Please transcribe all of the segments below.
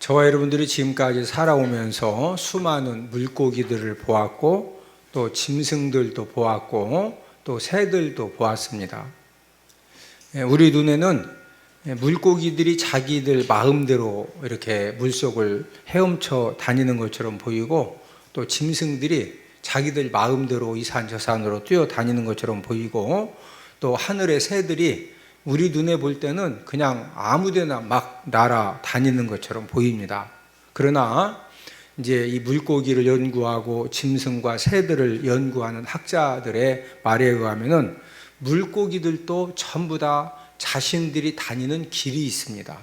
저와 여러분들이 지금까지 살아오면서 수많은 물고기들을 보았고 또 짐승들도 보았고 또 새들도 보았습니다. 우리 눈에는 물고기들이 자기들 마음대로 이렇게 물속을 헤엄쳐 다니는 것처럼 보이고 또 짐승들이 자기들 마음대로 이 산 저 산으로 뛰어다니는 것처럼 보이고 또 하늘의 새들이 우리 눈에 볼 때는 그냥 아무데나 막 날아다니는 것처럼 보입니다. 그러나 이제 이 물고기를 연구하고 짐승과 새들을 연구하는 학자들의 말에 의하면은 물고기들도 전부 다 자신들이 다니는 길이 있습니다.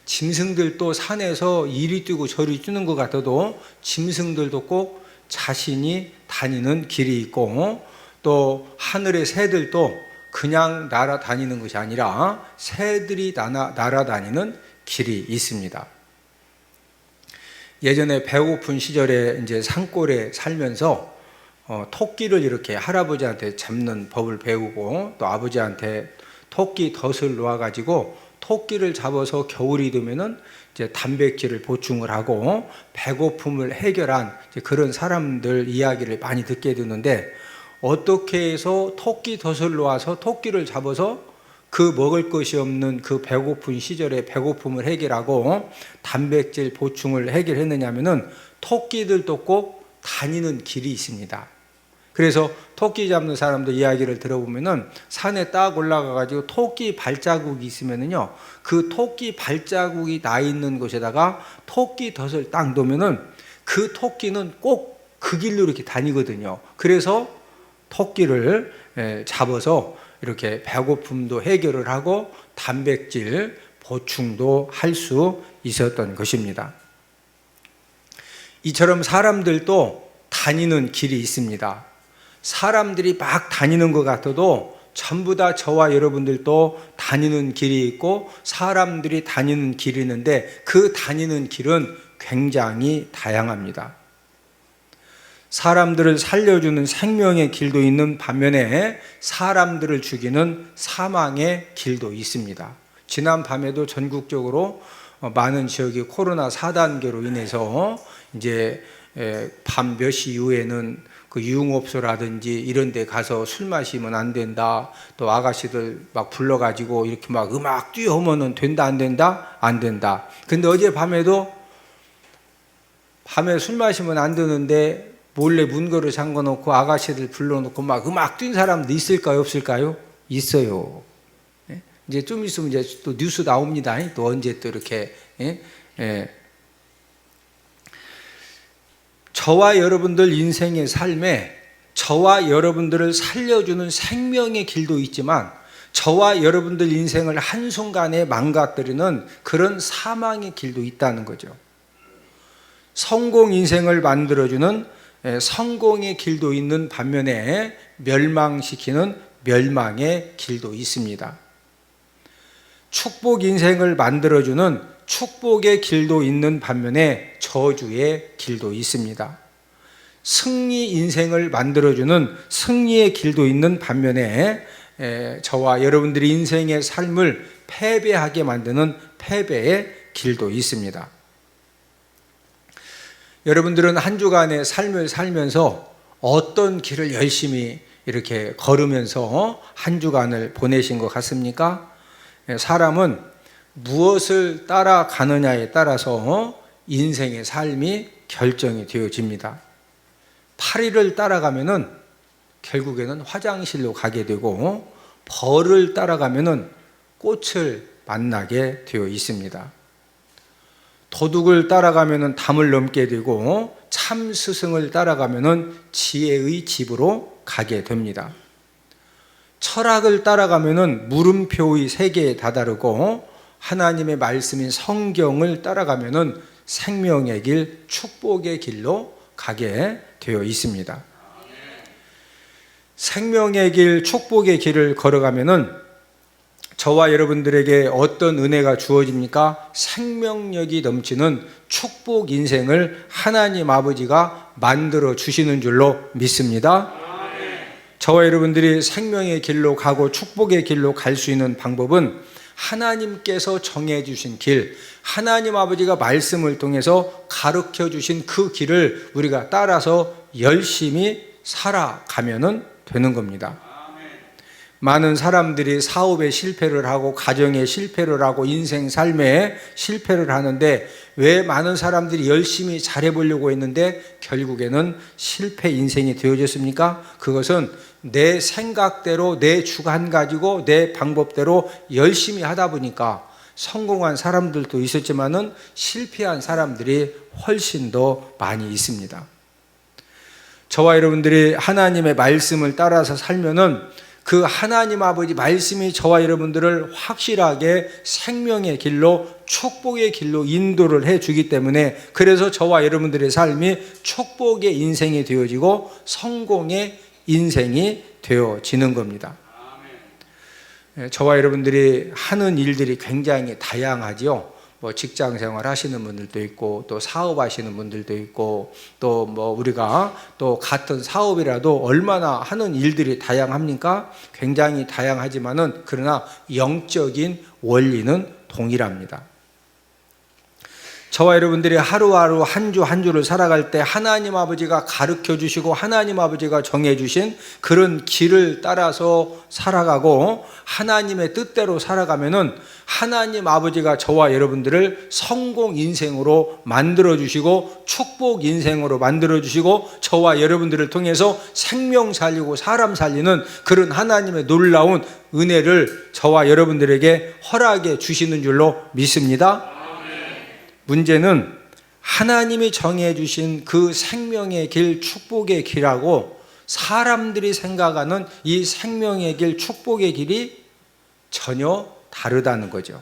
짐승들도 산에서 이리 뛰고 저리 뛰는 것 같아도 짐승들도 꼭 자신이 다니는 길이 있고 또 하늘의 새들도 그냥 날아다니는 것이 아니라 새들이 날아다니는 길이 있습니다. 예전에 배고픈 시절에 이제 산골에 살면서 토끼를 이렇게 할아버지한테 잡는 법을 배우고 또 아버지한테 토끼 덫을 놓아가지고 토끼를 잡아서 겨울이 되면은 이제 단백질을 보충을 하고 배고픔을 해결한 그런 사람들 이야기를 많이 듣게 되는데 어떻게 해서 토끼 덫을 놓아서 토끼를 잡아서 그 먹을 것이 없는 그 배고픈 시절에 배고픔을 해결하고 단백질 보충을 해결했느냐면은 토끼들도 꼭 다니는 길이 있습니다. 그래서 토끼 잡는 사람들 이야기를 들어보면은 산에 딱 올라가가지고 토끼 발자국이 있으면은요, 그 토끼 발자국이 나 있는 곳에다가 토끼 덫을 딱 놓으면은 그 토끼는 꼭 그 길로 이렇게 다니거든요. 그래서 토끼를 잡아서 이렇게 배고픔도 해결을 하고 단백질 보충도 할 수 있었던 것입니다. 이처럼 사람들도 다니는 길이 있습니다. 사람들이 막 다니는 것 같아도 전부 다 저와 여러분들도 다니는 길이 있고 사람들이 다니는 길이 있는데 그 다니는 길은 굉장히 다양합니다. 사람들을 살려주는 생명의 길도 있는 반면에 사람들을 죽이는 사망의 길도 있습니다. 지난 밤에도 전국적으로 많은 지역이 코로나 4단계로 인해서 이제 밤 몇 시 이후에는 그 유흥업소라든지 이런 데 가서 술 마시면 안 된다. 또 아가씨들 막 불러가지고 이렇게 막 음악 띄우면은 된다, 안 된다? 안 된다. 근데 어제 밤에도 밤에 술 마시면 안 되는데 몰래 문거를 잠궈놓고 아가씨들 불러놓고 막 음악 뛴 사람도 있을까요? 없을까요? 있어요. 이제 좀 있으면 이제 또 뉴스 나옵니다. 또 언제 또 이렇게. 저와 여러분들 인생의 삶에 저와 여러분들을 살려주는 생명의 길도 있지만 저와 여러분들 인생을 한순간에 망가뜨리는 그런 사망의 길도 있다는 거죠. 성공 인생을 만들어주는 성공의 길도 있는 반면에 멸망시키는 멸망의 길도 있습니다. 축복 인생을 만들어주는 축복의 길도 있는 반면에 저주의 길도 있습니다. 승리 인생을 만들어주는 승리의 길도 있는 반면에 저와 여러분들의 인생의 삶을 패배하게 만드는 패배의 길도 있습니다. 여러분들은 한 주간의 삶을 살면서 어떤 길을 열심히 이렇게 걸으면서 한 주간을 보내신 것 같습니까? 사람은 무엇을 따라가느냐에 따라서 인생의 삶이 결정이 되어집니다. 파리를 따라가면은 결국에는 화장실로 가게 되고 벌을 따라가면은 꽃을 만나게 되어 있습니다. 도둑을 따라가면은 담을 넘게 되고 참 스승을 따라가면은 지혜의 집으로 가게 됩니다. 철학을 따라가면은 물음표의 세계에 다다르고 하나님의 말씀인 성경을 따라가면은 생명의 길, 축복의 길로 가게 되어 있습니다. 생명의 길, 축복의 길을 걸어가면은 저와 여러분들에게 어떤 은혜가 주어집니까? 생명력이 넘치는 축복 인생을 하나님 아버지가 만들어 주시는 줄로 믿습니다. 저와 여러분들이 생명의 길로 가고 축복의 길로 갈 수 있는 방법은 하나님께서 정해주신 길, 하나님 아버지가 말씀을 통해서 가르쳐 주신 그 길을 우리가 따라서 열심히 살아가면 되는 겁니다. 많은 사람들이 사업에 실패를 하고 가정에 실패를 하고 인생 삶에 실패를 하는데 왜 많은 사람들이 열심히 잘해보려고 했는데 결국에는 실패 인생이 되어졌습니까? 그것은 내 생각대로 내 주관 가지고 내 방법대로 열심히 하다 보니까 성공한 사람들도 있었지만은 실패한 사람들이 훨씬 더 많이 있습니다. 저와 여러분들이 하나님의 말씀을 따라서 살면은 그 하나님 아버지 말씀이 저와 여러분들을 확실하게 생명의 길로 축복의 길로 인도를 해주기 때문에 그래서 저와 여러분들의 삶이 축복의 인생이 되어지고 성공의 인생이 되어지는 겁니다. 저와 여러분들이 하는 일들이 굉장히 다양하지요. 뭐 직장 생활 하시는 분들도 있고 또 사업 하시는 분들도 있고 또 뭐 우리가 또 같은 사업이라도 얼마나 하는 일들이 다양합니까? 굉장히 다양하지만은 그러나 영적인 원리는 동일합니다. 저와 여러분들이 하루하루 한 주 한 주를 살아갈 때 하나님 아버지가 가르쳐 주시고 하나님 아버지가 정해 주신 그런 길을 따라서 살아가고 하나님의 뜻대로 살아가면은 하나님 아버지가 저와 여러분들을 성공 인생으로 만들어 주시고 축복 인생으로 만들어 주시고 저와 여러분들을 통해서 생명 살리고 사람 살리는 그런 하나님의 놀라운 은혜를 저와 여러분들에게 허락해 주시는 줄로 믿습니다. 문제는 하나님이 정해 주신 그 생명의 길, 축복의 길하고 사람들이 생각하는 이 생명의 길, 축복의 길이 전혀 다르다는 거죠.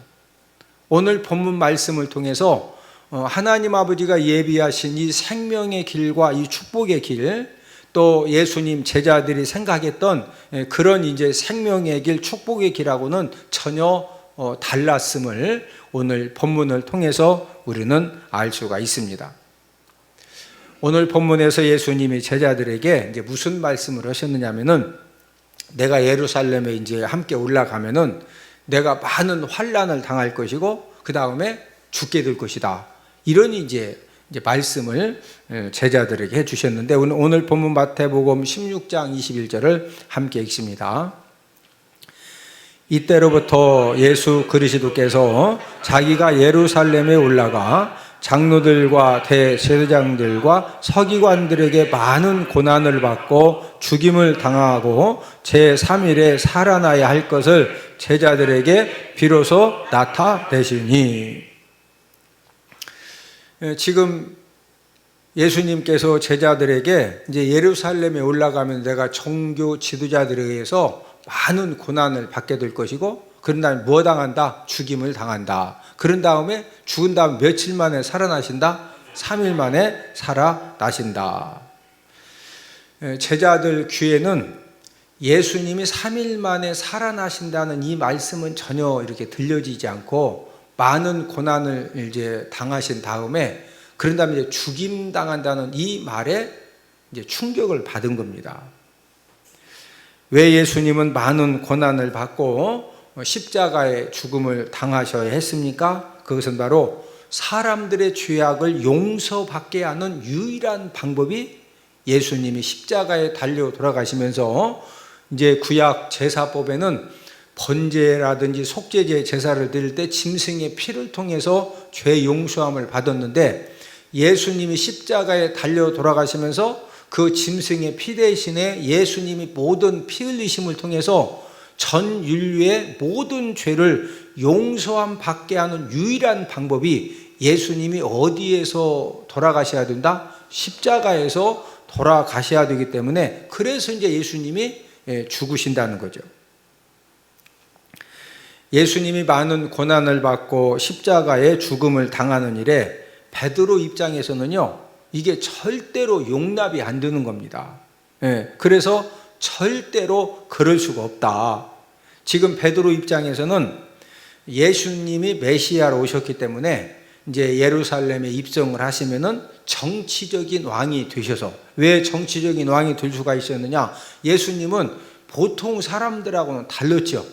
오늘 본문 말씀을 통해서 하나님 아버지가 예비하신 이 생명의 길과 이 축복의 길, 또 예수님 제자들이 생각했던 그런 이제 생명의 길, 축복의 길하고는 전혀 달랐음을 오늘 본문을 통해서 우리는 알 수가 있습니다. 오늘 본문에서 예수님이 제자들에게 이제 무슨 말씀을 하셨느냐면은 내가 예루살렘에 이제 함께 올라가면은 내가 많은 환난을 당할 것이고 그 다음에 죽게 될 것이다. 이런 이제 말씀을 제자들에게 해주셨는데 오늘 본문 마태복음 16장 21절을 함께 읽습니다. 이때로부터 예수 그리스도께서 자기가 예루살렘에 올라가 장로들과 대제사장들과 서기관들에게 많은 고난을 받고 죽임을 당하고 제3일에 살아나야 할 것을 제자들에게 비로소 나타내시니. 지금 예수님께서 제자들에게 이제 예루살렘에 올라가면 내가 종교 지도자들에 의해서 많은 고난을 받게 될 것이고 그런 다음에 뭐 당한다? 죽임을 당한다. 그런 다음에 죽은 다음 며칠 만에 살아나신다? 3일 만에 살아나신다. 제자들 귀에는 예수님이 3일 만에 살아나신다는 이 말씀은 전혀 이렇게 들려지지 않고 많은 고난을 이제 당하신 다음에 그런 다음에 이제 죽임 당한다는 이 말에 이제 충격을 받은 겁니다. 왜 예수님은 많은 고난을 받고 십자가의 죽음을 당하셔야 했습니까? 그것은 바로 사람들의 죄악을 용서받게 하는 유일한 방법이 예수님이 십자가에 달려 돌아가시면서 이제 구약 제사법에는 번제라든지 속죄제 제사를 드릴 때 짐승의 피를 통해서 죄 용서함을 받았는데 예수님이 십자가에 달려 돌아가시면서 그 짐승의 피 대신에 예수님이 모든 피 흘리심을 통해서 전 인류의 모든 죄를 용서함 받게 하는 유일한 방법이 예수님이 어디에서 돌아가셔야 된다? 십자가에서 돌아가셔야 되기 때문에 그래서 이제 예수님이 죽으신다는 거죠. 예수님이 많은 고난을 받고 십자가에 죽음을 당하는 일에 베드로 입장에서는요, 이게 절대로 용납이 안 되는 겁니다. 그래서 절대로 그럴 수가 없다. 지금 베드로 입장에서는 예수님이 메시아로 오셨기 때문에 이제 예루살렘에 입성을 하시면은 정치적인 왕이 되셔서, 왜 정치적인 왕이 될 수가 있었느냐? 예수님은 보통 사람들하고는 달랐죠.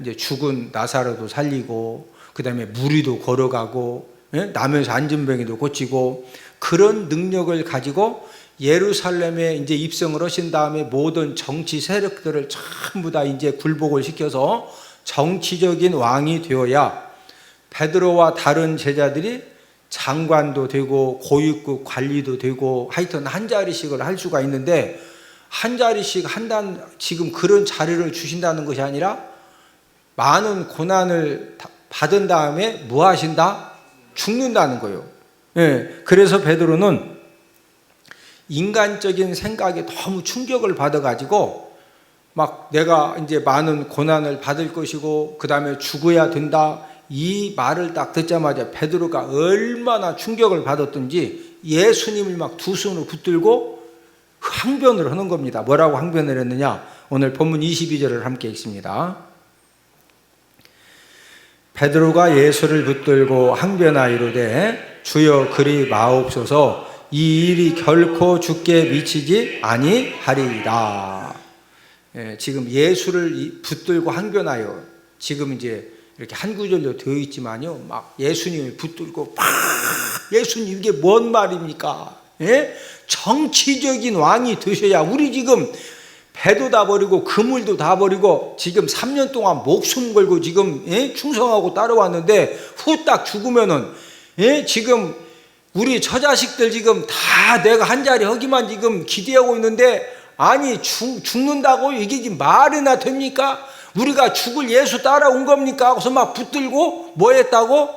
이제 죽은 나사로도 살리고, 그 다음에 무리도 걸어가고, 나면서 안진병이도 고치고, 그런 능력을 가지고 예루살렘에 이제 입성을 하신 다음에 모든 정치 세력들을 전부 다 이제 굴복을 시켜서 정치적인 왕이 되어야 베드로와 다른 제자들이 장관도 되고 고위급 관리도 되고 하여튼 한 자리씩을 할 수가 있는데, 한 자리씩 한다는, 지금 그런 자리를 주신다는 것이 아니라 많은 고난을 받은 다음에 뭐 하신다? 죽는다는 거예요. 그래서 베드로는 인간적인 생각에 너무 충격을 받아가지고 막 내가 이제 많은 고난을 받을 것이고 그 다음에 죽어야 된다, 이 말을 딱 듣자마자 베드로가 얼마나 충격을 받았던지 예수님을 막 두 손으로 붙들고 항변을 하는 겁니다. 뭐라고 항변을 했느냐? 오늘 본문 22절을 함께 읽습니다. 베드로가 예수를 붙들고 항변하이르되 주여 그리 마옵소서, 이 일이 결코 주께 미치지 아니하리이다. 지금 예수를 붙들고 항변하여, 지금 이제 이렇게 한 구절로 되어 있지만요, 막 예수님을 붙들고 막, 예수님 이게 뭔 말입니까? 정치적인 왕이 되셔야, 우리 지금 배도 다 버리고 그물도 다 버리고 지금 3년 동안 목숨 걸고 지금 충성하고 따라왔는데 후딱 죽으면은 지금 우리 처자식들 지금 다 내가 한 자리 하기만 지금 기대하고 있는데, 아니 죽는다고 이게 지금 말이나 됩니까? 우리가 죽을 예수 따라온 겁니까? 하고서 막 붙들고 뭐 했다고?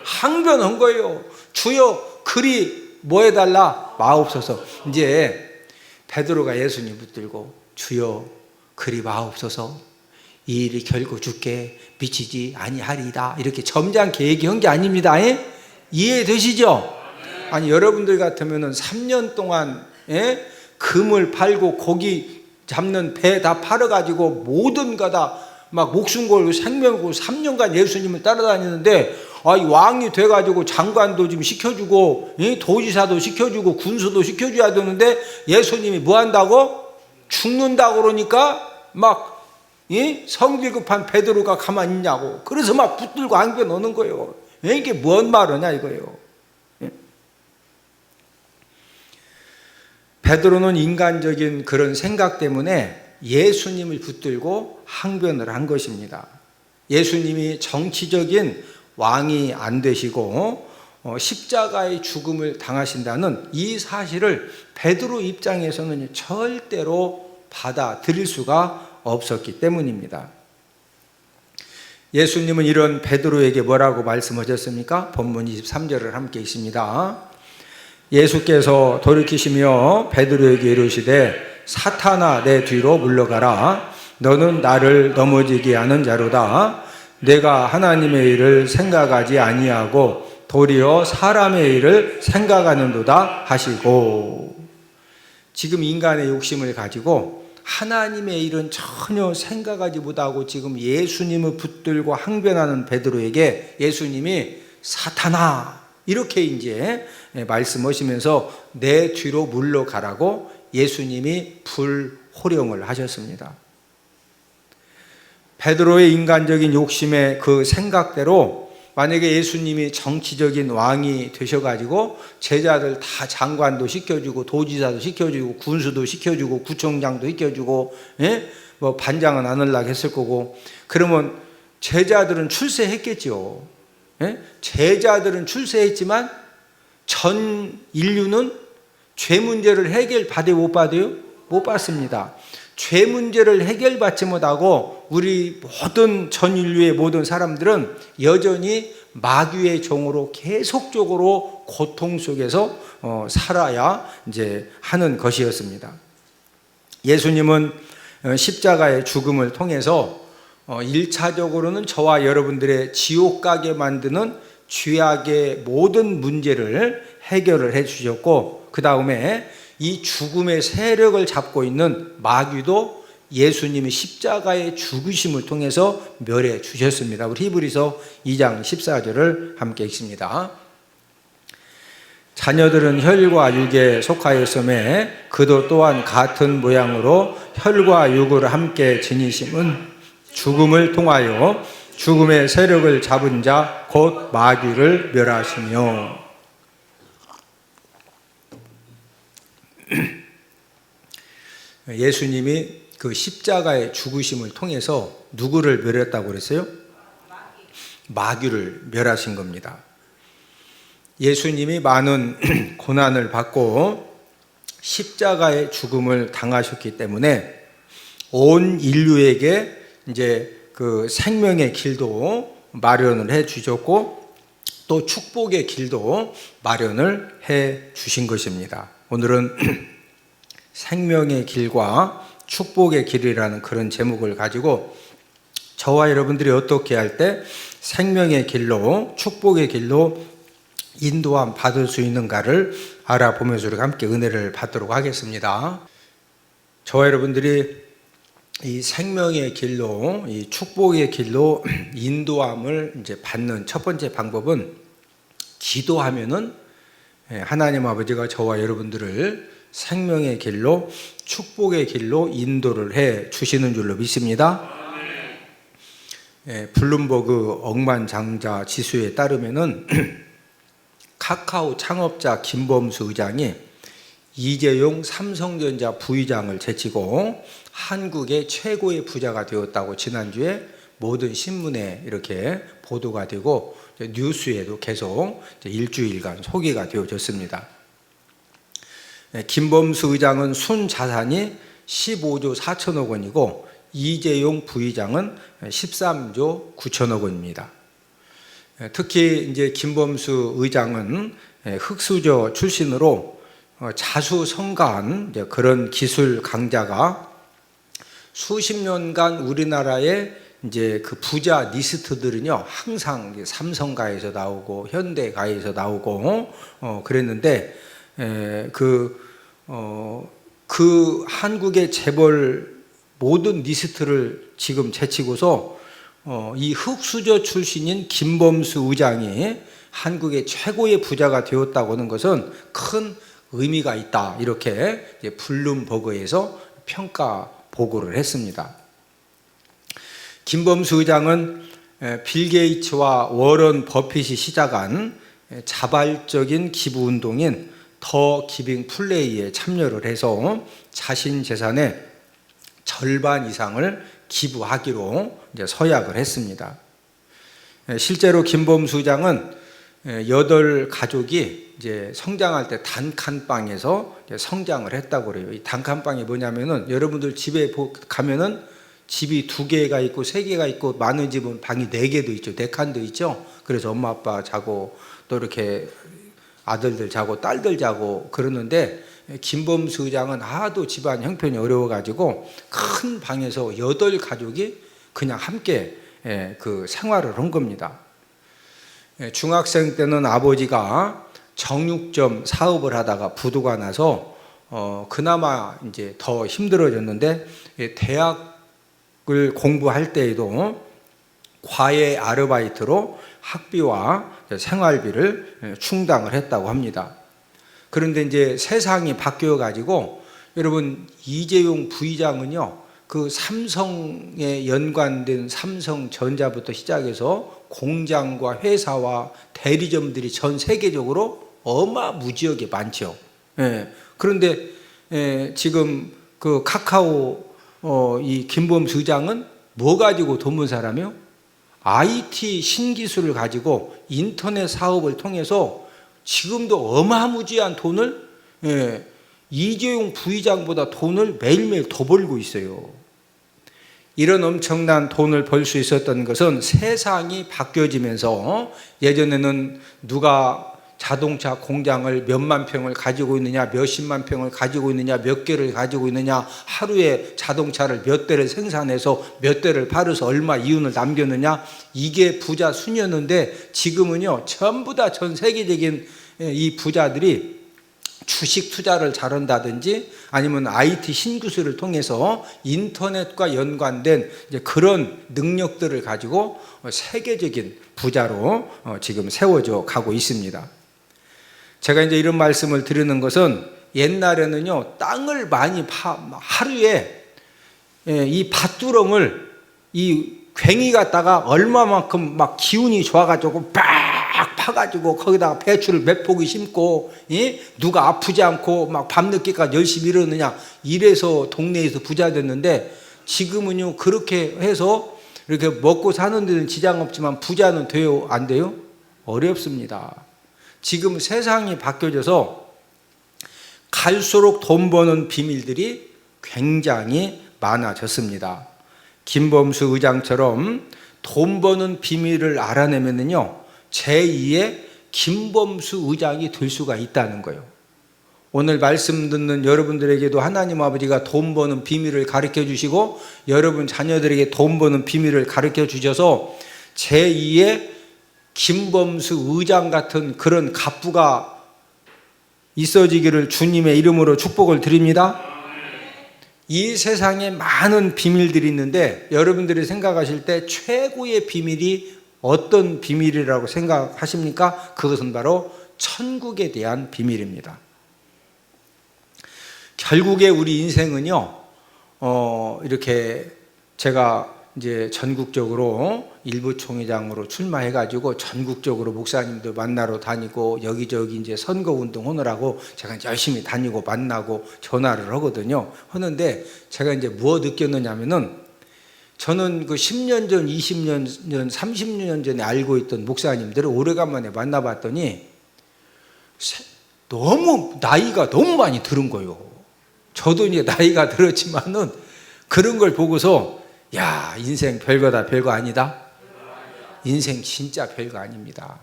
항변한 거예요. 주여 그리 뭐 해달라? 마옵소서. 이제 베드로가 예수님 붙들고 주여 그리 마옵소서, 이 일이 결코 주께 미치지 아니하리이다, 이렇게 점잖게 얘기한 게 아닙니다. 이해되시죠? 아니 여러분들 같으면은 3년 동안 금을 팔고 고기 잡는 배 다 팔아가지고 모든 거 다 막 목숨 걸고 생명 걸고 3년간 예수님을 따라다니는데, 이 왕이 돼가지고 장관도 좀 시켜주고 도지사도 시켜주고 군수도 시켜줘야 되는데 예수님이 뭐 한다고? 죽는다고 그러니까 막 성질 급한 베드로가 가만히 있냐고. 그래서 막 붙들고 안겨 놓는 거예요. 이게 뭔 말이냐 이거예요. 베드로는 인간적인 그런 생각 때문에 예수님을 붙들고 항변을 한 것입니다. 예수님이 정치적인 왕이 안 되시고 십자가의 죽음을 당하신다는 이 사실을 베드로 입장에서는 절대로 받아들일 수가 없었기 때문입니다. 예수님은 이런 베드로에게 뭐라고 말씀하셨습니까? 본문 23절을 함께 읽습니다. 예수께서 돌이키시며 베드로에게 이르시되 사탄아 내 뒤로 물러가라, 너는 나를 넘어지게 하는 자로다. 내가 하나님의 일을 생각하지 아니하고 도리어 사람의 일을 생각하는도다 하시고. 지금 인간의 욕심을 가지고 하나님의 일은 전혀 생각하지 못하고 지금 예수님을 붙들고 항변하는 베드로에게 예수님이 사탄아 이렇게 이제 말씀하시면서 내 뒤로 물러가라고 예수님이 불호령을 하셨습니다. 베드로의 인간적인 욕심의 그 생각대로 만약에 예수님이 정치적인 왕이 되셔가지고 제자들 다 장관도 시켜주고 도지사도 시켜주고 군수도 시켜주고 구청장도 시켜주고 뭐 반장은 안 하려고 했을 거고, 그러면 제자들은 출세했겠죠. 제자들은 출세했지만 전 인류는 죄 문제를 해결받아요, 못 받아요? 못 받습니다. 죄 문제를 해결받지 못하고 우리 모든 전 인류의 모든 사람들은 여전히 마귀의 종으로 계속적으로 고통 속에서 살아야 이제 하는 것이었습니다. 예수님은 십자가의 죽음을 통해서 1차적으로는 저와 여러분들의 지옥 가게 만드는 죄악의 모든 문제를 해결을 해 주셨고, 그 다음에 이 죽음의 세력을 잡고 있는 마귀도 예수님이 십자가의 죽으심을 통해서 멸해 주셨습니다. 우리 히브리서 2장 14절을 함께 읽습니다. 자녀들은 혈과 육에 속하였음에 그도 또한 같은 모양으로 혈과 육을 함께 지니심은 죽음을 통하여 죽음의 세력을 잡은 자 곧 마귀를 멸하시며. 예수님이 그 십자가의 죽으심을 통해서 누구를 멸했다고 그랬어요? 마귀를 멸하신 겁니다. 예수님이 많은 고난을 받고 십자가의 죽음을 당하셨기 때문에 온 인류에게 이제 그 생명의 길도 마련을 해 주셨고 또 축복의 길도 마련을 해 주신 것입니다. 오늘은 생명의 길과 축복의 길이라는 그런 제목을 가지고 저와 여러분들이 어떻게 할 때 생명의 길로 축복의 길로 인도함 받을 수 있는가를 알아보면서 우리가 함께 은혜를 받도록 하겠습니다. 저와 여러분들이 이 생명의 길로, 이 축복의 길로 인도함을 이제 받는 첫 번째 방법은 기도하면은 하나님 아버지가 저와 여러분들을 생명의 길로, 축복의 길로 인도를 해 주시는 줄로 믿습니다. 블룸버그 억만장자 지수에 따르면은 카카오 창업자 김범수 의장이 이재용 삼성전자 부의장을 제치고 한국의 최고의 부자가 되었다고 지난주에 모든 신문에 이렇게 보도가 되고 뉴스에도 계속 일주일간 소개가 되어졌습니다. 김범수 의장은 순자산이 15조 4천억 원이고 이재용 부의장은 13조 9천억 원입니다. 특히 이제 김범수 의장은 흑수저 출신으로 자수성가한 그런 기술 강자가 수십 년간 우리나라의 이제 그 부자 리스트들은요 항상 삼성가에서 나오고 현대가에서 나오고 그랬는데 그 한국의 재벌 모든 리스트를 지금 제치고서 이 흑수저 출신인 김범수 의장이 한국의 최고의 부자가 되었다고 하는 것은 큰 의미가 있다. 이렇게 블룸버그에서 평가 보고를 했습니다. 김범수 의장은 빌 게이츠와 워런 버핏이 시작한 자발적인 기부 운동인 더 기빙 플레이에 참여를 해서 자신 재산의 절반 이상을 기부하기로 이제 서약을 했습니다. 실제로 김범수 의장은 8가족이 이제 성장할 때 단칸방에서 성장을 했다고 그래요. 이 단칸방이 뭐냐면은 여러분들 집에 가면은 집이 2개가 있고 3개가 있고 많은 집은 방이 4개도 있죠. 4칸도 있죠. 그래서 엄마 아빠 자고 또 이렇게 아들들 자고 딸들 자고 그러는데 김범수 의장은 하도 집안 형편이 어려워가지고 큰 방에서 8가족이 그냥 함께 그 생활을 한 겁니다. 중학생 때는 아버지가 정육점 사업을 하다가 부도가 나서 그나마 이제 더 힘들어졌는데 대학을 공부할 때에도 과외 아르바이트로 학비와 생활비를 충당을 했다고 합니다. 그런데 이제 세상이 바뀌어 가지고 여러분 이재용 부의장은요 그 삼성에 연관된 삼성전자부터 시작해서 공장과 회사와 대리점들이 전 세계적으로 어마무지하게 많죠. 그런데 지금 그 카카오 이 김범수 의장은 뭐 가지고 돈 번 사람이요? IT 신기술을 가지고 인터넷 사업을 통해서 지금도 어마무지한 돈을 이재용 부의장보다 돈을 매일매일 더 벌고 있어요. 이런 엄청난 돈을 벌 수 있었던 것은 세상이 바뀌어지면서 예전에는 누가 자동차 공장을 몇만 평을 가지고 있느냐, 몇십만 평을 가지고 있느냐, 몇 개를 가지고 있느냐, 하루에 자동차를 몇 대를 생산해서 몇 대를 팔아서 얼마 이윤을 남겼느냐, 이게 부자 순이었는데 지금은요 전부 다 전 세계적인 이 부자들이 주식 투자를 잘한다든지 아니면 IT 신기술을 통해서 인터넷과 연관된 이제 그런 능력들을 가지고 세계적인 부자로 지금 세워져 가고 있습니다. 제가 이제 이런 말씀을 드리는 것은 옛날에는요 땅을 많이 하루에 이 밭두렁을 이 괭이 갖다가 얼마만큼 막 기운이 좋아가지고 빡 파가지고 거기다가 배추를 몇 포기 심고, 누가 아프지 않고 막 밤늦게까지 열심히 일하느냐, 이래서 동네에서 부자 됐는데, 지금은요 그렇게 해서 이렇게 먹고 사는 데는 지장 없지만 부자는 돼요, 안 돼요? 어렵습니다. 지금 세상이 바뀌어져서 갈수록 돈 버는 비밀들이 굉장히 많아졌습니다. 김범수 의장처럼 돈 버는 비밀을 알아내면요 제2의 김범수 의장이 될 수가 있다는 거예요. 오늘 말씀 듣는 여러분들에게도 하나님 아버지가 돈 버는 비밀을 가르쳐 주시고, 여러분 자녀들에게 돈 버는 비밀을 가르쳐 주셔서 제2의 김범수 의장 같은 그런 갑부가 있어지기를 주님의 이름으로 축복을 드립니다. 이 세상에 많은 비밀들이 있는데, 여러분들이 생각하실 때 최고의 비밀이 어떤 비밀이라고 생각하십니까? 그것은 바로 천국에 대한 비밀입니다. 결국에 우리 인생은요, 이렇게 제가 이제 전국적으로 일부 총회장으로 출마해가지고 전국적으로 목사님들 만나러 다니고 여기저기 이제 선거운동 하느라고 제가 열심히 다니고 만나고 전화를 하거든요. 하는데 제가 이제 뭐 느꼈느냐면은, 저는 그 10년 전, 20년 전, 30년 전에 알고 있던 목사님들을 오래간만에 만나봤더니 너무 나이가 너무 많이 들은 거예요. 저도 이제 나이가 들었지만은 그런 걸 보고서, 야, 인생 별거다 별거 아니다. 인생 진짜 별거 아닙니다.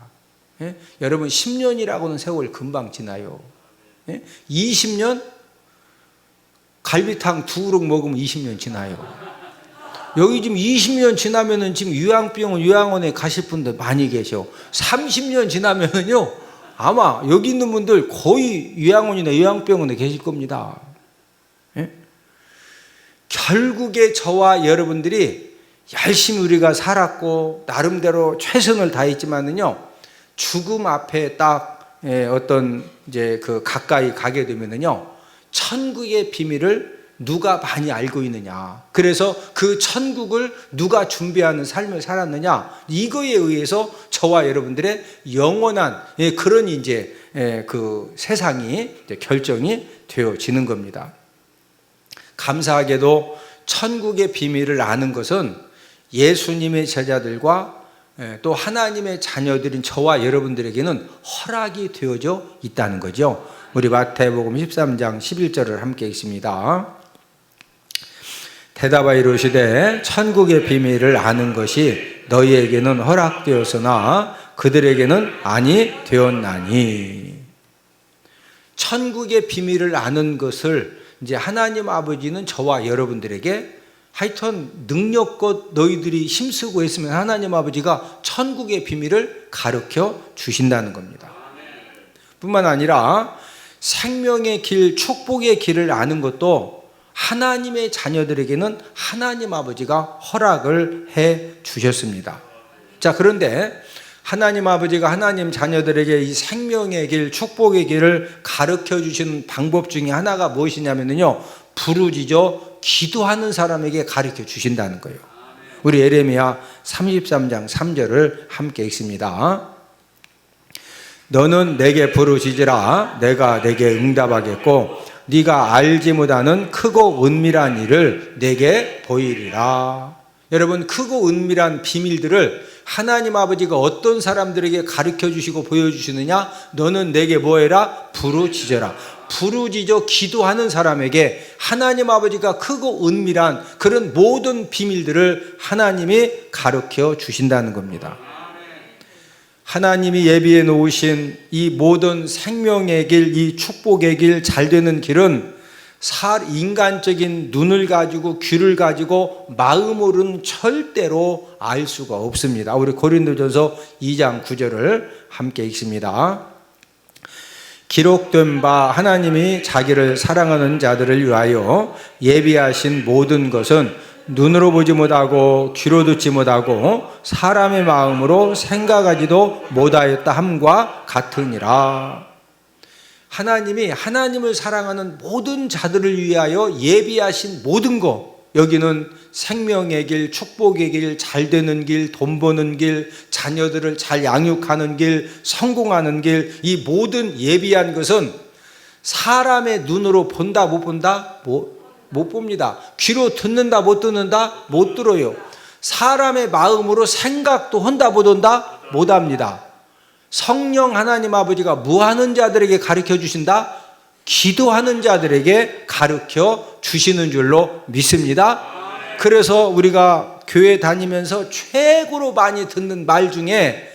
예? 여러분 10년이라고는 세월 금방 지나요. 예? 20년 갈비탕 두 그릇 먹으면 20년 지나요. 여기 지금 20년 지나면은 지금 요양병원 요양원에 가실 분들 많이 계셔. 30년 지나면은요 아마 여기 있는 분들 거의 요양원이나 요양병원에 계실 겁니다. 예? 결국에 저와 여러분들이 열심히 우리가 살았고 나름대로 최선을 다했지만은요, 죽음 앞에 딱 어떤 이제 그 가까이 가게 되면은요, 천국의 비밀을 누가 많이 알고 있느냐, 그래서 그 천국을 누가 준비하는 삶을 살았느냐, 이거에 의해서 저와 여러분들의 영원한 그런 이제 그 세상이 결정이 되어지는 겁니다. 감사하게도 천국의 비밀을 아는 것은 예수님의 제자들과 또 하나님의 자녀들인 저와 여러분들에게는 허락이 되어져 있다는 거죠. 우리 마태복음 13장 11절을 함께 읽습니다. 대답하여 이르시되 천국의 비밀을 아는 것이 너희에게는 허락되었으나 그들에게는 아니 되었나니. 천국의 비밀을 아는 것을 이제 하나님 아버지는 저와 여러분들에게 하여튼 능력껏 너희들이 힘쓰고 했으면 하나님 아버지가 천국의 비밀을 가르쳐 주신다는 겁니다. 뿐만 아니라 생명의 길, 축복의 길을 아는 것도 하나님의 자녀들에게는 하나님 아버지가 허락을 해 주셨습니다. 자, 그런데 하나님 아버지가 하나님 자녀들에게 이 생명의 길, 축복의 길을 가르쳐 주시는 방법 중에 하나가 무엇이냐면요, 부르짖어 기도하는 사람에게 가르쳐 주신다는 거예요. 우리 예레미야 33장 3절을 함께 읽습니다. 너는 내게 부르짖으라 내가 내게 응답하겠고 네가 알지 못하는 크고 은밀한 일을 내게 보이리라. 여러분, 크고 은밀한 비밀들을 하나님 아버지가 어떤 사람들에게 가르쳐 주시고 보여주시느냐? 너는 내게 뭐해라? 부르짖어라. 부르짖어 기도하는 사람에게 하나님 아버지가 크고 은밀한 그런 모든 비밀들을 하나님이 가르쳐 주신다는 겁니다. 하나님이 예비해 놓으신 이 모든 생명의 길, 이 축복의 길, 잘 되는 길은 인간적인 눈을 가지고 귀를 가지고 마음으로는 절대로 알 수가 없습니다. 우리 고린도전서 2장 9절을 함께 읽습니다. 기록된 바 하나님이 자기를 사랑하는 자들을 위하여 예비하신 모든 것은 눈으로 보지 못하고 귀로 듣지 못하고 사람의 마음으로 생각하지도 못하였다 함과 같으니라. 하나님이 하나님을 사랑하는 모든 자들을 위하여 예비하신 모든 것, 여기는 생명의 길, 축복의 길, 잘 되는 길, 돈 버는 길, 자녀들을 잘 양육하는 길, 성공하는 길, 이 모든 예비한 것은 사람의 눈으로 본다 못 본다? 못 봅니다. 귀로 듣는다 못 듣는다? 못 들어요. 사람의 마음으로 생각도 한다 못 한다? 못 합니다. 성령 하나님 아버지가 무하는 자들에게 가르쳐 주신다? 기도하는 자들에게 가르쳐 주시는 줄로 믿습니다. 그래서 우리가 교회 다니면서 최고로 많이 듣는 말 중에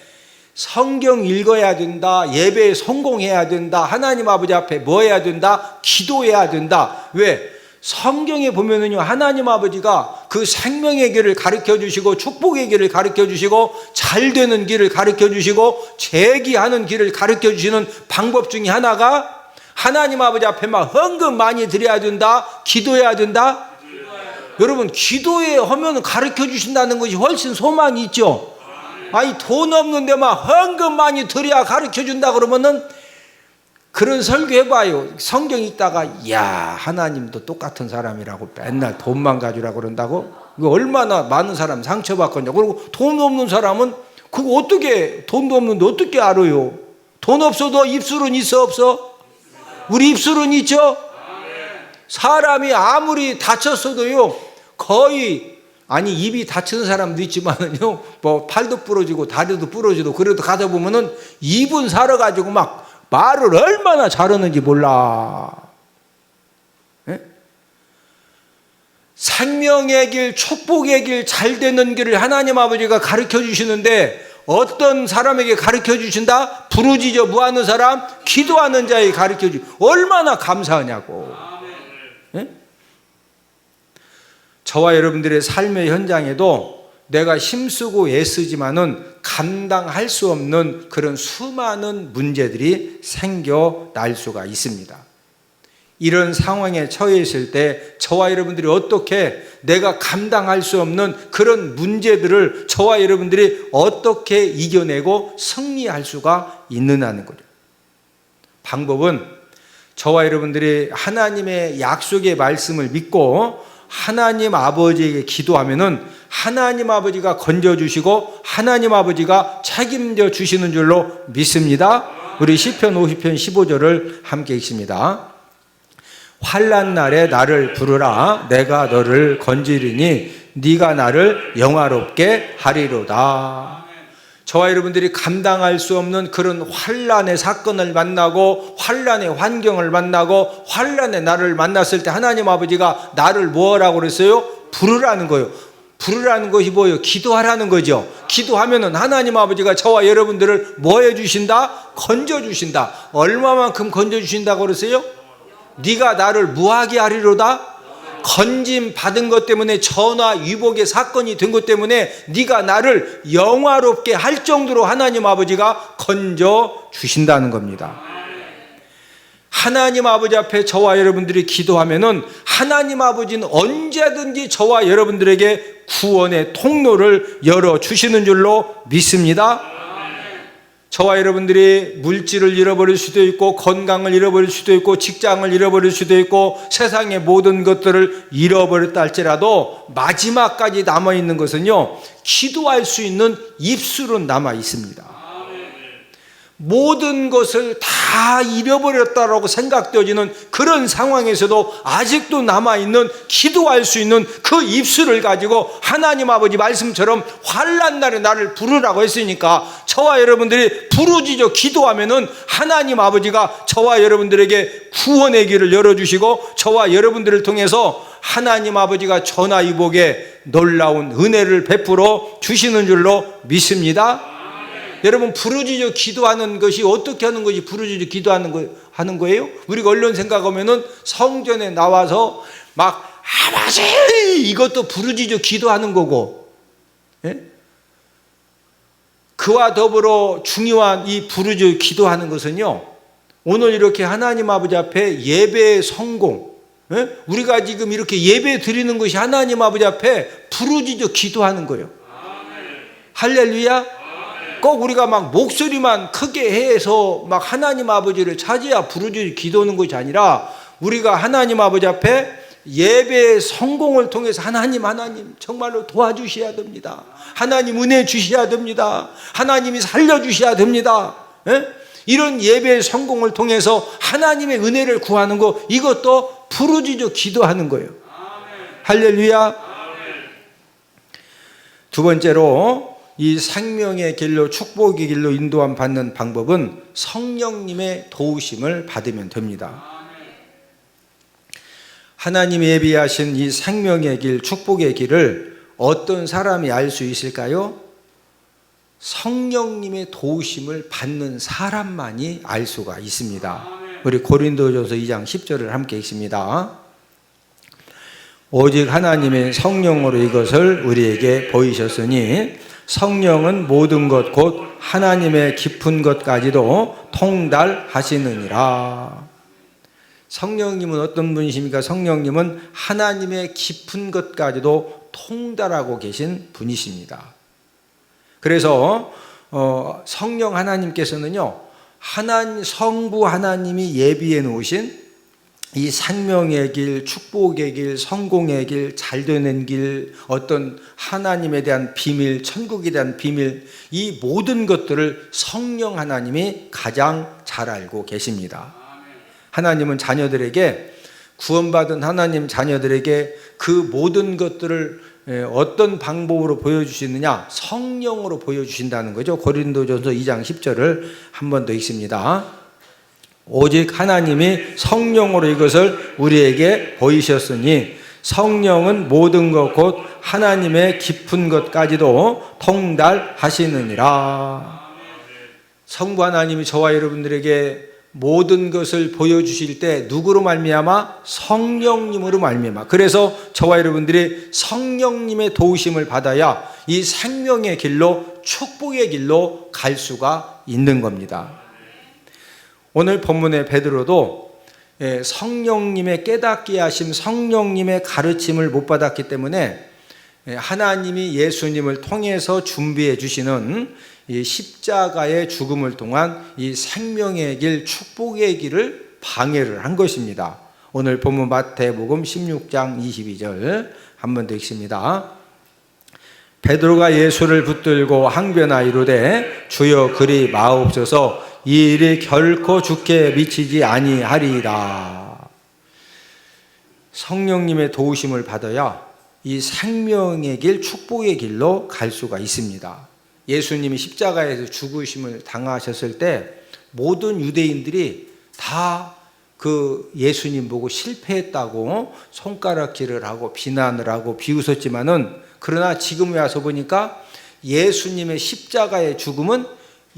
성경 읽어야 된다, 예배에 성공해야 된다, 하나님 아버지 앞에 뭐 해야 된다, 기도해야 된다. 왜? 성경에 보면은요, 하나님 아버지가 그 생명의 길을 가르쳐 주시고, 축복의 길을 가르쳐 주시고, 잘 되는 길을 가르쳐 주시고, 재기하는 길을 가르쳐 주시는 방법 중에 하나가 하나님 아버지 앞에만 헌금 많이 드려야 된다, 기도해야 된다. 여러분, 기도해 하면 가르쳐 주신다는 것이 훨씬 소망이 있죠. 아니, 돈 없는 데만 헌금 많이 드려야 가르쳐 준다 그러면은, 그런 설교 해봐요. 성경 읽다가 야, 하나님도 똑같은 사람이라고 맨날 돈만 가지라고 그런다고? 이거 얼마나 많은 사람 상처받겠냐. 그리고 돈 없는 사람은 그거 어떻게, 돈도 없는데 어떻게 알아요? 돈 없어도 입술은 있어 없어? 우리 입술은 있죠? 사람이 아무리 다쳤어도요, 거의, 아니 입이 다치는 사람도 있지만은요, 뭐 팔도 부러지고 다리도 부러지고, 그래도 가다 보면은 입은 살아가지고 막 말을 얼마나 잘하는지 몰라. 예? 생명의 길, 축복의 길, 잘 되는 길을 하나님 아버지가 가르쳐 주시는데, 어떤 사람에게 가르쳐 주신다? 부르짖어 무하는 사람, 기도하는 자에게 가르쳐 주시. 얼마나 감사하냐고. 예? 저와 여러분들의 삶의 현장에도 내가 힘쓰고 애쓰지만은 감당할 수 없는 그런 수많은 문제들이 생겨날 수가 있습니다. 이런 상황에 처해 있을 때 저와 여러분들이 어떻게, 내가 감당할 수 없는 그런 문제들을 저와 여러분들이 어떻게 이겨내고 승리할 수가 있느냐는 거죠. 방법은 저와 여러분들이 하나님의 약속의 말씀을 믿고 하나님 아버지에게 기도하면은 하나님 아버지가 건져주시고 하나님 아버지가 책임져 주시는 줄로 믿습니다. 우리 시편 50편 15절을 함께 읽습니다. 환난 날에 나를 부르라. 내가 너를 건지리니 네가 나를 영화롭게 하리로다. 저와 여러분들이 감당할 수 없는 그런 환난의 사건을 만나고, 환난의 환경을 만나고, 환난의 나를 만났을 때 하나님 아버지가 나를 뭐라고 그랬어요? 부르라는 거예요. 부르라는 것이 뭐예요? 기도하라는 거죠. 기도하면은 하나님 아버지가 저와 여러분들을 뭐 해주신다? 건져주신다. 얼마만큼 건져주신다고 그러세요? 네가 나를 무하게 하리로다. 건짐 받은 것 때문에, 전화 위복의 사건이 된 것 때문에 네가 나를 영화롭게 할 정도로 하나님 아버지가 건져주신다는 겁니다. 하나님 아버지 앞에 저와 여러분들이 기도하면은 하나님 아버지는 언제든지 저와 여러분들에게 구원의 통로를 열어주시는 줄로 믿습니다. 저와 여러분들이 물질을 잃어버릴 수도 있고, 건강을 잃어버릴 수도 있고, 직장을 잃어버릴 수도 있고, 세상의 모든 것들을 잃어버렸다 할지라도 마지막까지 남아있는 것은요, 기도할 수 있는 입술은 남아 있습니다. 모든 것을 다 잃어버렸다라고 생각되어지는 그런 상황에서도 아직도 남아있는, 기도할 수 있는 그 입술을 가지고 하나님 아버지 말씀처럼 환난 날에 나를 부르라고 했으니까, 저와 여러분들이 부르짖어 기도하면은 하나님 아버지가 저와 여러분들에게 구원의 길을 열어주시고, 저와 여러분들을 통해서 하나님 아버지가 전화위복에 놀라운 은혜를 베풀어 주시는 줄로 믿습니다. 여러분, 부르짖어 기도하는 것이 어떻게 하는 것이 부르짖어 기도하는 거예요? 우리가 언론 생각하면은 성전에 나와서 막 아버지 이것도 부르짖어 기도하는 거고, 예? 그와 더불어 중요한 이 부르짖어 기도하는 것은요, 오늘 이렇게 하나님 아버지 앞에 예배의 성공, 예? 우리가 지금 이렇게 예배 드리는 것이 하나님 아버지 앞에 부르짖어 기도하는 거예요. 할렐루야. 꼭 우리가 막 목소리만 크게 해서 막 하나님 아버지를 찾아야 부르짖어 기도하는 것이 아니라, 우리가 하나님 아버지 앞에 예배의 성공을 통해서 하나님 정말로 도와주셔야 됩니다. 하나님 은혜 주셔야 됩니다. 하나님이 살려주셔야 됩니다. 예? 이런 예배의 성공을 통해서 하나님의 은혜를 구하는 거, 이것도 부르짖어 기도하는 거예요. 할렐루야. 두 번째로 이 생명의 길로, 축복의 길로 인도함 받는 방법은 성령님의 도우심을 받으면 됩니다. 하나님이 예비하신 이 생명의 길, 축복의 길을 어떤 사람이 알 수 있을까요? 성령님의 도우심을 받는 사람만이 알 수가 있습니다. 우리 고린도전서 2장 10절을 함께 읽습니다. 오직 하나님의 성령으로 이것을 우리에게 보이셨으니 성령은 모든 것 곧 하나님의 깊은 것까지도 통달하시느니라. 성령님은 어떤 분이십니까? 성령님은 하나님의 깊은 것까지도 통달하고 계신 분이십니다. 그래서 성령 하나님께서는요, 성부 하나님이 예비해 놓으신 이 생명의 길, 축복의 길, 성공의 길, 잘되는 길, 어떤 하나님에 대한 비밀, 천국에 대한 비밀, 이 모든 것들을 성령 하나님이 가장 잘 알고 계십니다. 하나님은 자녀들에게, 구원받은 하나님 자녀들에게 그 모든 것들을 어떤 방법으로 보여주시느냐? 성령으로 보여주신다는 거죠. 고린도전서 2장 10절을 한 번 더 읽습니다. 오직 하나님이 성령으로 이것을 우리에게 보이셨으니 성령은 모든 것 곧 하나님의 깊은 것까지도 통달하시느니라. 성부 하나님이 저와 여러분들에게 모든 것을 보여주실 때 누구로 말미암아? 성령님으로 말미암아. 그래서 저와 여러분들이 성령님의 도우심을 받아야 이 생명의 길로, 축복의 길로 갈 수가 있는 겁니다. 오늘 본문의 베드로도 성령님의 깨닫게 하심, 성령님의 가르침을 못 받았기 때문에 하나님이 예수님을 통해서 준비해 주시는 이 십자가의 죽음을 통한 이 생명의 길, 축복의 길을 방해를 한 것입니다. 오늘 본문 마태복음 16장 22절 한 번 더 읽습니다. 베드로가 예수를 붙들고 항변하 이르되 주여 그리 마옵소서, 이 일이 결코 주께 미치지 아니하리이다. 성령님의 도우심을 받아야 이 생명의 길, 축복의 길로 갈 수가 있습니다. 예수님이 십자가에서 죽으심을 당하셨을 때 모든 유대인들이 다 그 예수님 보고 실패했다고 손가락질을 하고 비난을 하고 비웃었지만은, 그러나 지금 와서 보니까 예수님의 십자가의 죽음은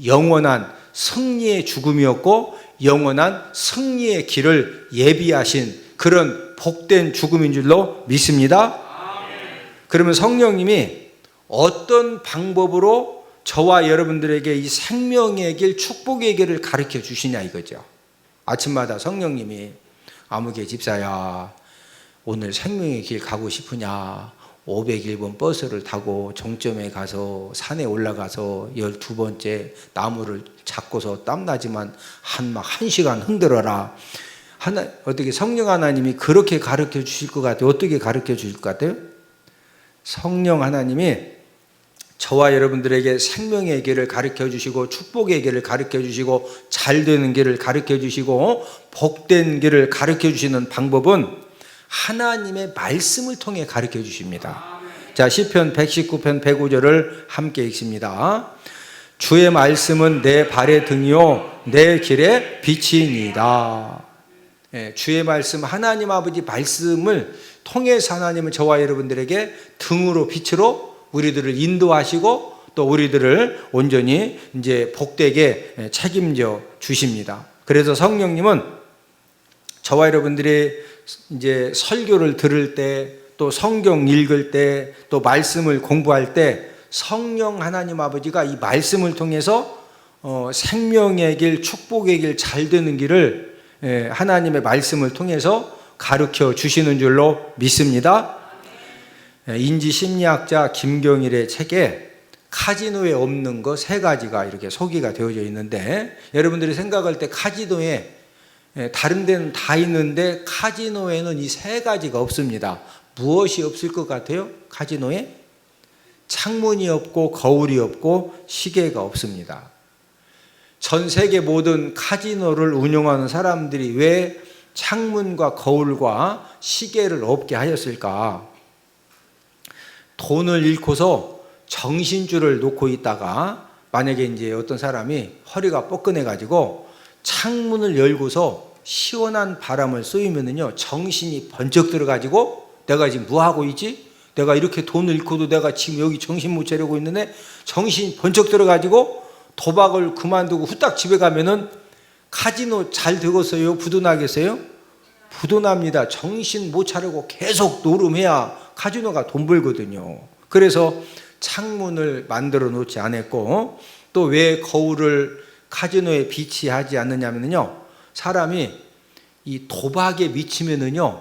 영원한 승리의 죽음이었고 영원한 승리의 길을 예비하신 그런 복된 죽음인 줄로 믿습니다. 그러면 성령님이 어떤 방법으로 저와 여러분들에게 이 생명의 길, 축복의 길을 가르쳐 주시냐 이거죠. 아침마다 성령님이 아무개 집사야, 오늘 생명의 길 가고 싶으냐? 501번 버스를 타고 종점에 가서 산에 올라가서 12번째 나무를 잡고서 땀나지만 한 1시간 흔들어라. 어떻게 성령 하나님이 그렇게 가르쳐 주실 것 같아요? 어떻게 가르쳐 주실 것 같아요? 성령 하나님이 저와 여러분들에게 생명의 길을 가르쳐 주시고 축복의 길을 가르쳐 주시고 잘되는 길을 가르쳐 주시고 복된 길을 가르쳐 주시는 방법은 하나님의 말씀을 통해 가르쳐 주십니다. 자, 시편 119편 105절을 함께 읽습니다. 주의 말씀은 내 발의 등이요 내 길의 빛이니이다. 주의 말씀, 하나님 아버지 말씀을 통해서 하나님은 저와 여러분들에게 등으로, 빛으로 우리들을 인도하시고 또 우리들을 온전히 이제 복되게 책임져 주십니다. 그래서 성령님은 저와 여러분들이 이제 설교를 들을 때, 또 성경 읽을 때, 또 말씀을 공부할 때 성령 하나님 아버지가 이 말씀을 통해서 생명의 길, 축복의 길, 잘되는 길을 하나님의 말씀을 통해서 가르쳐 주시는 줄로 믿습니다. 인지심리학자 김경일의 책에 카지노에 없는 거 3가지가 이렇게 소개가 되어져 있는데, 여러분들이 생각할 때 카지노에 다른 데는 다 있는데 카지노에는 이 세 가지가 없습니다. 무엇이 없을 것 같아요? 카지노에? 창문이 없고 거울이 없고 시계가 없습니다. 전 세계 모든 카지노를 운영하는 사람들이 왜 창문과 거울과 시계를 없게 하였을까? 돈을 잃고서 정신줄을 놓고 있다가 만약에 이제 어떤 사람이 허리가 뻐근해 가지고 창문을 열고서 시원한 바람을 쏘이면은요, 정신이 번쩍 들어 가지고 내가 지금 뭐 하고 있지? 내가 이렇게 돈을 잃고도 내가 지금 여기 정신 못 차리고 있는데 정신이 번쩍 들어 가지고 도박을 그만두고 후딱 집에 가면은 카지노 잘 되겠어요? 부도나겠어요? 부도납니다. 정신 못 차리고 계속 노름해야 카지노가 돈 벌거든요. 그래서 창문을 만들어 놓지 않았고, 또 왜 거울을 카지노에 비치하지 않느냐면요, 사람이 이 도박에 미치면은요,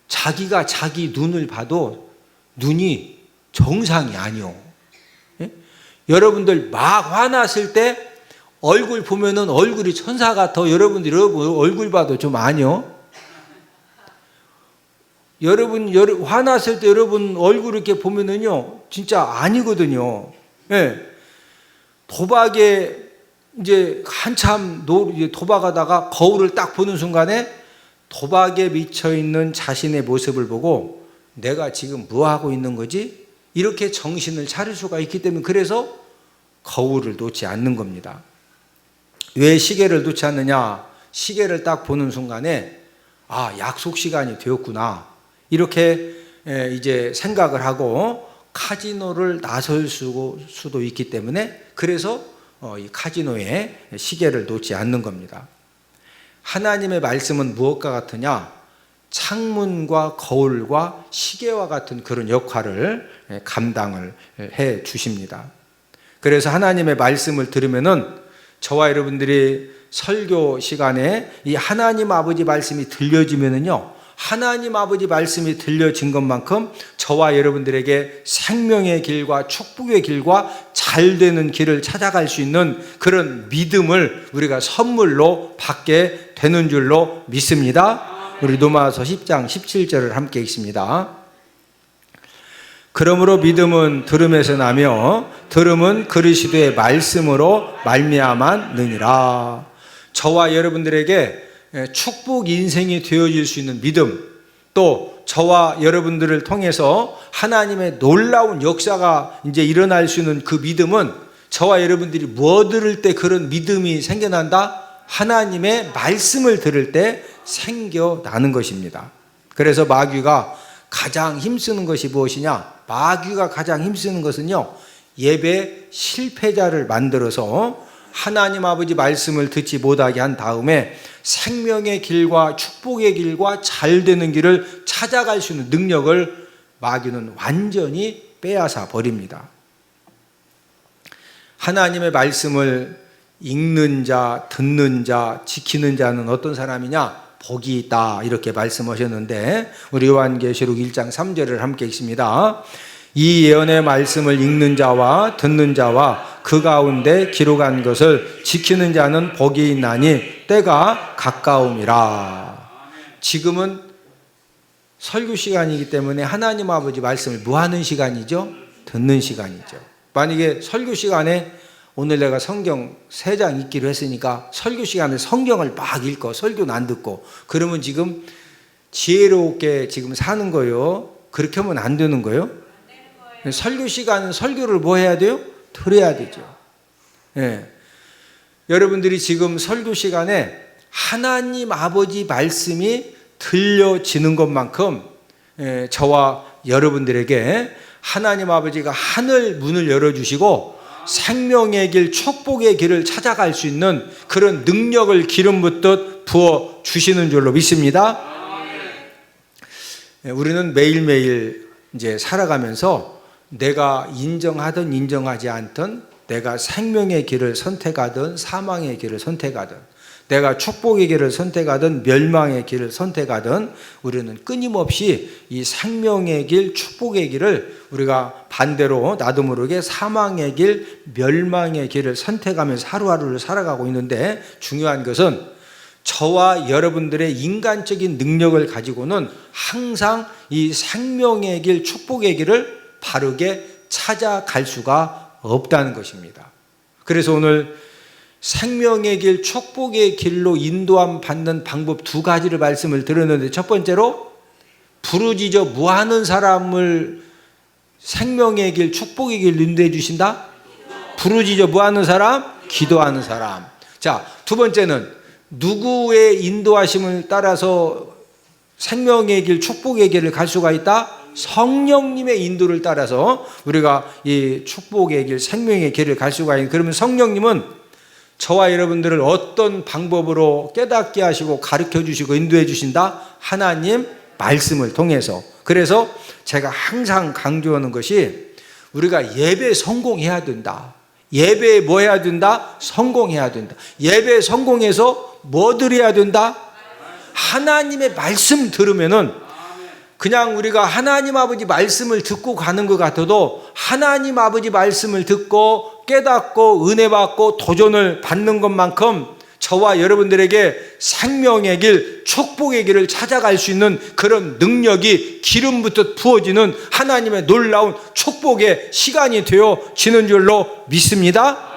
자기가 자기 눈을 봐도 눈이 정상이 아니요. 예? 여러분들 막 화났을 때 얼굴 보면은 얼굴이 천사 같아. 여러분 얼굴 봐도 좀 아니요. 여러분 화났을 때 여러분 얼굴 이렇게 보면은요, 진짜 아니거든요. 예. 도박에 이제 한참 도박하다가 거울을 딱 보는 순간에 도박에 미쳐 있는 자신의 모습을 보고 내가 지금 뭐 하고 있는 거지? 이렇게 정신을 차릴 수가 있기 때문에, 그래서 거울을 놓지 않는 겁니다. 왜 시계를 놓지 않느냐? 시계를 딱 보는 순간에 약속 시간이 되었구나, 이렇게 이제 생각을 하고 카지노를 나설 수도 있기 때문에, 그래서 이 카지노에 시계를 놓지 않는 겁니다. 하나님의 말씀은 무엇과 같으냐? 창문과 거울과 시계와 같은 그런 역할을 감당을 해 주십니다. 그래서 하나님의 말씀을 들으면은 저와 여러분들이 설교 시간에 이 하나님 아버지 말씀이 들려지면은요, 하나님 아버지 말씀이 들려진 것만큼 저와 여러분들에게 생명의 길과 축복의 길과 잘 되는 길을 찾아갈 수 있는 그런 믿음을 우리가 선물로 받게 되는 줄로 믿습니다. 우리 로마서 10장 17절을 함께 읽습니다. 그러므로 믿음은 들음에서 나며 들음은 그리스도의 말씀으로 말미암았느니라. 저와 여러분들에게 축복 인생이 되어질 수 있는 믿음, 또 저와 여러분들을 통해서 하나님의 놀라운 역사가 이제 일어날 수 있는 그 믿음은 저와 여러분들이 뭐 들을 때 그런 믿음이 생겨난다? 하나님의 말씀을 들을 때 생겨나는 것입니다. 그래서 마귀가 가장 힘쓰는 것이 무엇이냐? 마귀가 가장 힘쓰는 것은요, 예배 실패자를 만들어서 하나님 아버지 말씀을 듣지 못하게 한 다음에 생명의 길과 축복의 길과 잘 되는 길을 찾아갈 수 있는 능력을 마귀는 완전히 빼앗아 버립니다. 하나님의 말씀을 읽는 자, 듣는 자, 지키는 자는 어떤 사람이냐? 복이 있다, 이렇게 말씀하셨는데, 우리 요한계시록 1장 3절을 함께 읽습니다. 이 예언의 말씀을 읽는 자와 듣는 자와 그 가운데 기록한 것을 지키는 자는 복이 있나니 때가 가까움이라. 지금은 설교 시간이기 때문에 하나님 아버지 말씀을 뭐 하는 시간이죠? 듣는 시간이죠. 만약에 설교 시간에 오늘 내가 성경 3장 읽기로 했으니까 설교 시간에 성경을 막 읽고 설교는 안 듣고, 그러면 지금 지혜롭게 지금 사는 거예요? 그렇게 하면 안 되는 거예요? 설교 시간은 설교를 뭐 해야 돼요? 들어야 되죠. 예. 여러분들이 지금 설교 시간에 하나님 아버지 말씀이 들려지는 것만큼 저와 여러분들에게 하나님 아버지가 하늘 문을 열어주시고 생명의 길, 축복의 길을 찾아갈 수 있는 그런 능력을 기름 붓듯 부어 주시는 줄로 믿습니다. 우리는 매일매일 이제 살아가면서 내가 인정하든 인정하지 않든, 내가 생명의 길을 선택하든 사망의 길을 선택하든, 내가 축복의 길을 선택하든 멸망의 길을 선택하든, 우리는 끊임없이 이 생명의 길, 축복의 길을 우리가 반대로 나도 모르게 사망의 길, 멸망의 길을 선택하면서 하루하루를 살아가고 있는데, 중요한 것은 저와 여러분들의 인간적인 능력을 가지고는 항상 이 생명의 길, 축복의 길을 바르게 찾아갈 수가 없다는 것입니다. 그래서 오늘 생명의 길, 축복의 길로 인도함 받는 방법 두 가지를 말씀을 드렸는데, 첫 번째로 부르짖어 무하는 사람을 생명의 길, 축복의 길로 인도해 주신다. 부르짖어 무하는 사람, 기도하는 사람. 자, 두 번째는 누구의 인도하심을 따라서 생명의 길, 축복의 길을 갈 수가 있다? 성령님의 인도를 따라서 우리가 이 축복의 길, 생명의 길을 갈 수가 있는. 그러면 성령님은 저와 여러분들을 어떤 방법으로 깨닫게 하시고 가르쳐 주시고 인도해 주신다? 하나님 말씀을 통해서. 그래서 제가 항상 강조하는 것이 우리가 예배 성공해야 된다. 예배에 뭐 해야 된다? 성공해야 된다. 예배에 성공해서 뭐 드려야 된다? 하나님의 말씀 들으면은 그냥 우리가 하나님 아버지 말씀을 듣고 가는 것 같아도 하나님 아버지 말씀을 듣고 깨닫고 은혜 받고 도전을 받는 것만큼 저와 여러분들에게 생명의 길, 축복의 길을 찾아갈 수 있는 그런 능력이 기름부터 부어지는 하나님의 놀라운 축복의 시간이 되어지는 줄로 믿습니다.